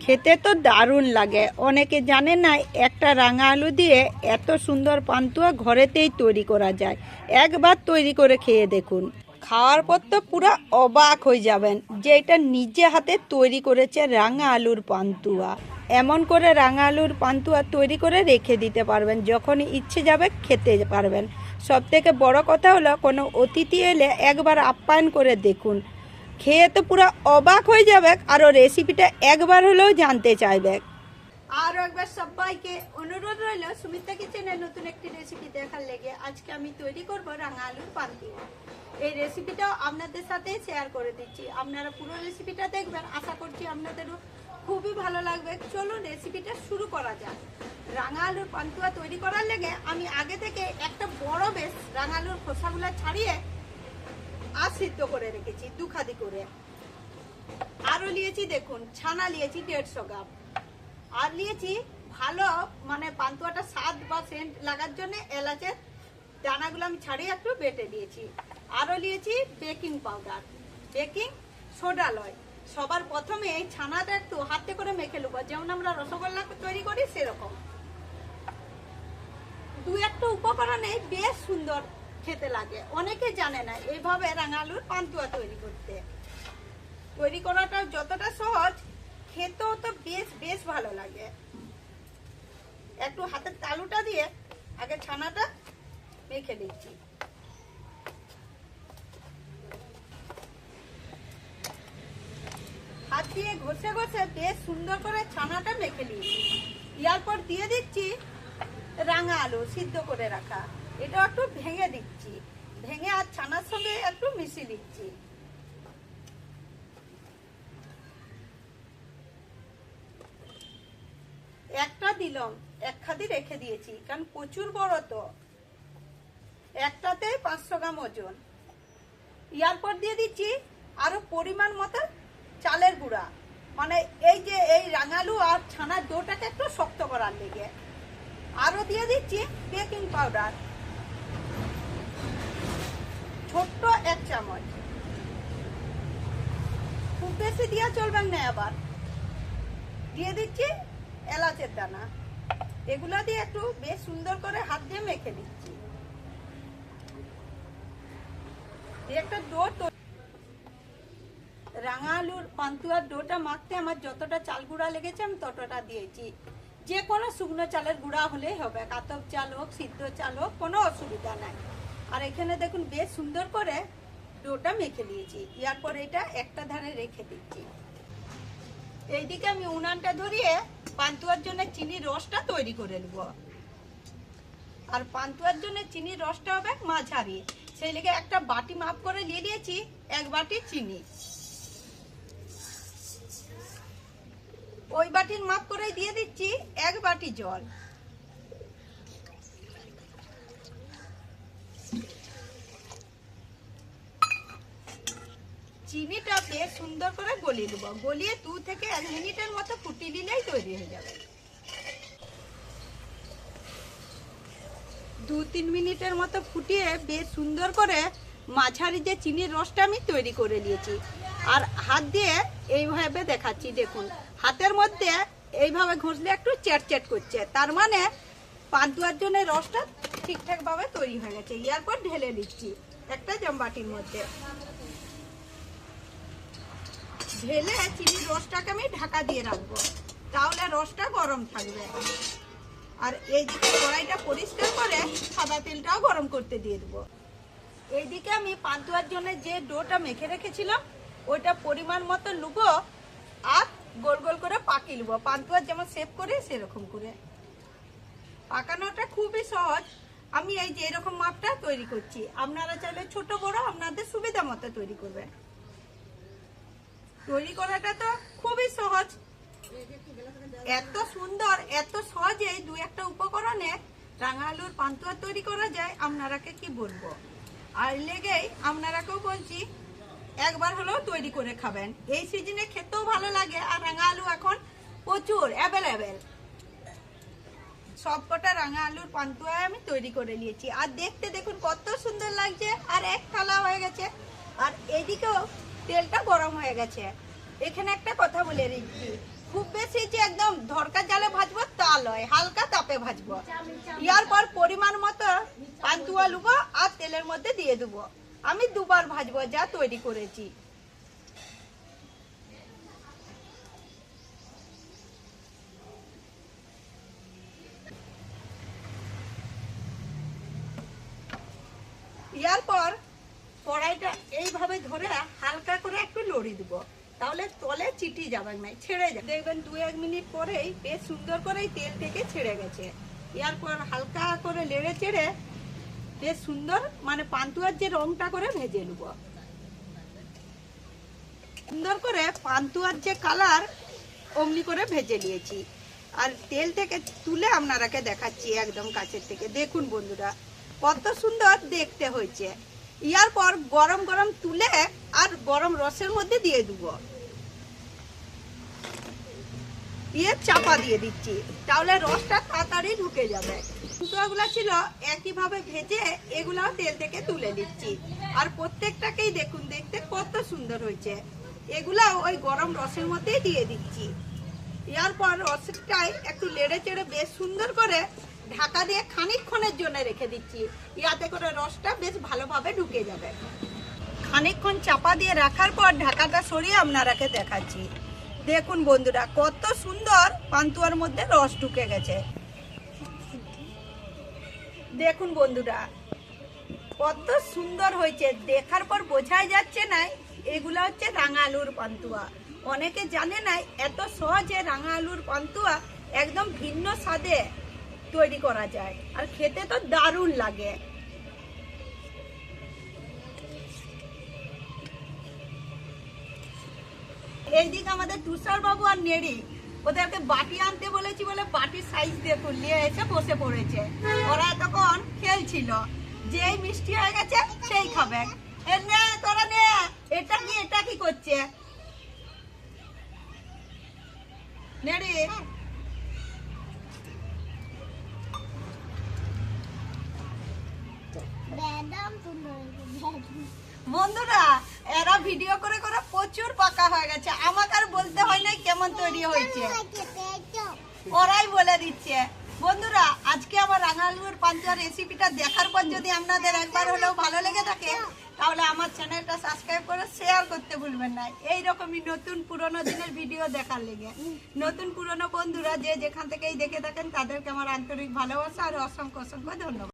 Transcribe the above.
খেতে তো দারুণ লাগে। অনেকে জানে না একটা রাঙা আলু দিয়ে এত সুন্দর পান্তুয়া ঘরেতেই তৈরি করা যায়। একবার তৈরি করে খেয়ে দেখুন, খাওয়ার পর তো পুরো অবাক হয়ে যাবেন যে এটা নিজে হাতে তৈরি করেছে রাঙা আলুর পান্তুয়া। এমন করে রাঙা আলুর পান্তুয়া তৈরি করে রেখে দিতে পারবেন, যখন ইচ্ছে যাবে খেতে পারবেন। সব থেকে বড় কথা হলো কোনো অতিথি এলে একবার আপ্যায়ন করে দেখুন, খেয়ে তো পুরো অবাক হয়ে যাবে, আরও রেসিপিটা একবার হলেও জানতে চাইবে। আরও একবার সবাইকে অনুরোধ রইল সুমিতা কিচেনের নতুন একটি রেসিপি দেখার লেগে। আজকে আমি তৈরি করব রাঙা আলুর পান্তুয়া। এই রেসিপিটাও আপনাদের সাথে শেয়ার করে দিচ্ছি, আপনারা পুরো রেসিপিটা দেখবেন। আশা করছি আপনাদেরও খুবই ভালো লাগবে। চলুন রেসিপিটা শুরু করা যাক। রাঙা আলুর পান্তুয়া তৈরি করার লেগে আমি আগে থেকে একটা বড় বেশ রাঙা আলুর খোসাগুলো ছাড়িয়ে আর সিদ্ধ করে রেখেছি দুখাদি করে। আরও নিয়েছি দেখুন ছানা নিয়েছি 150 গ্রাম। আর নিয়েছি ভালো পান্তুয়াটা স্বাদ বা সেন্ট লাগার জন্য এলাচের দানাগুলো আমি ছাড়িয়ে একটু বেটে দিয়েছি। আরও নিয়েছি বেকিং পাউডার, বেকিং সোডা লয়। সবার প্রথমে এই ছানাটা একটু হাতে করে মেখে নেবো, যেমন আমরা রসগোল্লা তৈরি করি সেরকম। দু একটা উপকরণে বেশ সুন্দর খেতে লাগে। অনেকে জানে না এইভাবে রাঙা আলুর পান্তুয়া তৈরি করতে। তৈরি করাটা যতটা সহজ, খেতেও তো বেশ বেশ ভালো লাগে। একটু হাতের তালুটা দিয়ে আগে ছানাটা মেখে দিচ্ছি। হাত দিয়ে ঘষে ঘষে বেশ সুন্দর করে ছানাটা মেখে নিয়েছি। এরপর দিয়ে দিচ্ছি রাঙা আলু সিদ্ধ করে রাখা। এটা একটু ভেঙে দিচ্ছি, ভেঙে আর ছানার সঙ্গে একটু মিশিয়ে দিচ্ছি। একটা দিলাম, এক খাদি রেখে দিয়েছি, কারণ প্রচুর বড় তো, একটাতে 500 গ্রাম ওজন। এরপর দিয়ে দিচ্ছি আরো পরিমাণ মতো চালের গুঁড়া, এই যে এই রাঙালু আর ছানার ডোটাকে একটু শক্ত করার লেগে। আরো দিয়ে দিচ্ছি বেকিং পাউডার, ছোট্ট 1 চামচ। খুব বেশি দেওয়া চলবে না। আবার দিয়ে দিচ্ছি এলাচের দানা। এগুলো দিয়ে একটু বেশ সুন্দর করে হাত দিয়ে মেখে দিচ্ছি। একটা ডো, রাঙা আলুর পান্তুয়ার ডোটা মাখতে আমার যতটা চাল গুঁড়া লেগেছে আমি ততটা দিয়েছি। যে কোনো শুকনো চালের গুঁড়া হলেই হবে, কাতব চাল হোক সিদ্ধ চাল হোক, কোনো অসুবিধা নাই। আর এখানে দেখুন বেশ সুন্দর করে ডোটা মেখে দিয়েছি। এরপর এটা একটা ধারে রেখে দিচ্ছি। এইদিকে আমি উনানটা ধরিয়ে পান্তুয়ার জন্য চিনির রসটা তৈরি করে নেব। আর পান্তুয়ার জন্য চিনির রসটা হবে মাঝারি, সেই লেগে একটা বাটি মাপ করে নিয়ে দিয়েছি 1 বাটি চিনি। ওই বাটির মাপ করে দিয়ে দিচ্ছি 1 বাটি জল। চিনিটা বেশ সুন্দর করে গলিয়ে দেবো। গলিয়ে 2 থেকে 1 মিনিটের মতো ফুটিয়ে নিলেই তৈরি হয়ে যাবে। 2-3 মিনিটের মতো ফুটিয়ে বেশ সুন্দর করে মাঝারি যে চিনির রসটা আমি তৈরি করে নিয়েছি। আর হাত দিয়ে এইভাবে দেখাচ্ছি, দেখুন হাতের মধ্যে এইভাবে ঘষলে একটু চ্যাট করছে, তার মানে পান্তুয়ার জন্য রসটা ঠিকঠাক ভাবে তৈরি হয়ে গেছে। এরপর ঢেলে দিচ্ছি একটা জামবাটির মধ্যে। ঢেলে চিনির রসটাকে আমি ঢাকা দিয়ে রাখবো, তাহলে রসটা গরম থাকবে। আর এইদিকে কড়াইটা পরিষ্কার করে সাদা তেলটাও গরম করতে দিয়ে দেবো। এইদিকে আমি পান্তুয়ার জন্য যে ডোটা মেখে রেখেছিলাম ওইটা পরিমাণ মতো লুবো আর গোল গোল করে পাকিয়ে নেবো, পান্তুয়ার যেমন শেপ করে সেরকম করে। পাকানোটা খুবই সহজ। আমি এই যে এরকম মাপটা তৈরি করছি, আপনারা চাইলে ছোট বড় আপনাদের সুবিধা মতো তৈরি করবেন। তৈরি করাটা তো খুবই সহজ। এত সুন্দর এত সহজে 2-1টা উপকরণে রাঙা আলুর পান্তুয়া তৈরি করা যায়, আপনারাকে কি বলবো। আর লেগেই আপনারাকেও বলছি একবার হলেও তৈরি করে খাবেন। এই সিজনে খেতেও ভালো লাগে, আর রাঙা আলু এখন প্রচুর অ্যাভেলেবেল। সবকটা রাঙা আলুর পান্তুয়া আমি তৈরি করে নিয়েছি। আর দেখতে দেখুন কত সুন্দর লাগছে, আর এক থালা হয়ে গেছে। আর এইদিকেও তেলটা গরম হয়ে গেছে। এখানে একটা কথা বলে দিচ্ছি, খুব বেশি যে একদম ধরকা জালে ভাজবো তা নয়, হালকা তাপে ভাজবো। ইয়ার পর পরিমাণ মতো পান্তুয়া লুবো আর তেলের মধ্যে দিয়ে দেবো। আমি দুবার ভাজবো যা তৈরি করেছি। ইয়ার পর কড়াইটা এইভাবে ধরে হালকা করে একটু লড়ি দেবো, তাহলে তলে চিটি যাবে না, ছেড়ে যাবে। দেখবেন 2-1 মিনিট পরেই বেশ সুন্দর করেই তেল থেকে ছেড়ে গেছে। এর পর হালকা করে নেড়ে চেড়ে বেশ সুন্দর মানে পান্তুয়ার যে রংটা করে ভেজে নেব। সুন্দর করে পান্তুয়ার যে কালার অমনি করে ভেজে নিয়েছি। আর তেল থেকে তুলে আপনারাকে দেখাচ্ছি একদম কাছের থেকে। দেখুন বন্ধুরা কত সুন্দর দেখতে হয়েছে। ইয়ার পর গরম গরম তুলে আর গরম রসের মধ্যে দিয়ে দেব, দিয়ে চাপা দিয়ে দিচ্ছি, তাহলে রসটা তাড়াতাড়ি ঢুকে যাবে। পান্তুয়াগুলো ছিল একইভাবে ভেজে এগুলো তেল থেকে তুলে নিচ্ছি। আর প্রত্যেকটাকেই দেখুন দেখতে কত সুন্দর হয়েছে। এগুলা ওই গরম রসের মধ্যেই দিয়ে দিচ্ছি। ইয়ার পর রসটাই একটু নেড়ে চেড়ে বেশ সুন্দর করে ঢাকা দিয়ে খানিকক্ষণের জন্য রেখে দিচ্ছি, ইয়াতে করে রসটা বেশ ভালোভাবে ঢুকে যাবে। খানিকক্ষণ চাপা দিয়ে রাখার পর ঢাকাটা সরিয়ে আপনারাকে দেখাচ্ছি। দেখুন বন্ধুরা কত সুন্দর পান্তুয়ার মধ্যে রস ঢুকে গেছে। দেখুন বন্ধুরা কত সুন্দর হয়েছে, দেখার পর বোঝাই যাচ্ছে না এগুলো হচ্ছে রাঙা আলুর পান্তুয়া। অনেকে জানে না এত সহজে রাঙা আলুর পান্তুয়া একদম ভিন্ন স্বাদে তৈরি করা যায়, আর খেতে তো দারুণ লাগে। এইদিকে আমাদের তুষার বাবু আর নেড়ি ওদেরকে বাটি আনতে বলেছি বলে বাটির সাইজ দেখুন নিয়ে এসে বসে পড়েছে। ওরা তখন খেলছিল, যেই মিষ্টি হয়ে গেছে সেই খাবে। তোরা নে, এটা কি করছে নেড়ি? বন্ধুরা এরা ভিডিও করে করে প্রচুর পাকা হয়ে গেছে, আমাকে আর বলতে হয় না কেমন তৈরি হয়েছে, ওরাই বলে দিচ্ছে। বন্ধুরা আজকে আমার রাঙা আলুর পান্তুয়া রেসিপিটা দেখার পর যদি আপনাদের একবার হলেও ভালো লেগে থাকে তাহলে আমার চ্যানেলটা সাবস্ক্রাইব করে শেয়ার করতে ভুলবেন না। এইরকমই নতুন পুরনো দিনের ভিডিও দেখার লেগে। নতুন পুরনো বন্ধুরা যে যেখান থেকেই দেখে থাকেন তাদেরকে আমার আন্তরিক ভালোবাসা আর অসংখ্য অসংখ্য ধন্যবাদ।